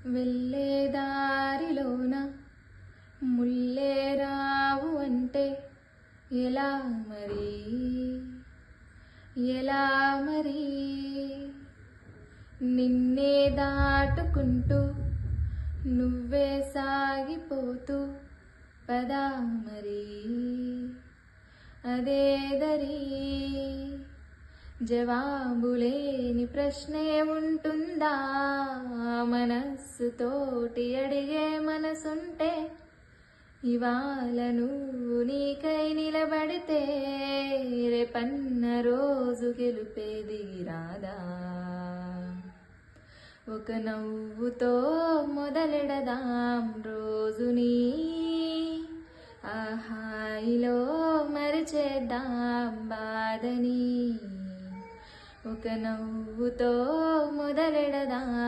వెళ్ళే దారిలోన ముల్లే రావు అంటే ఎలా మరి, ఎలా మరి? నిన్నే దాటుకుంటూ నువ్వే సాగిపోతూ పదా మరి, అదే దరి. జవాబులేని ప్రశ్నే ఉంటుందా? మనస్సుతోటి అడిగే మనసుంటే ఇవాళ నువ్వు నీకై నిలబడితే రేపన్న రోజు గెలుపేది రాదా? ఒక నవ్వుతో మొదలెడదాం రోజుని, ఆ హాయిలో మరిచేద్దాం బాధని. ఒక నవ్వుతో మొదలెడదాం.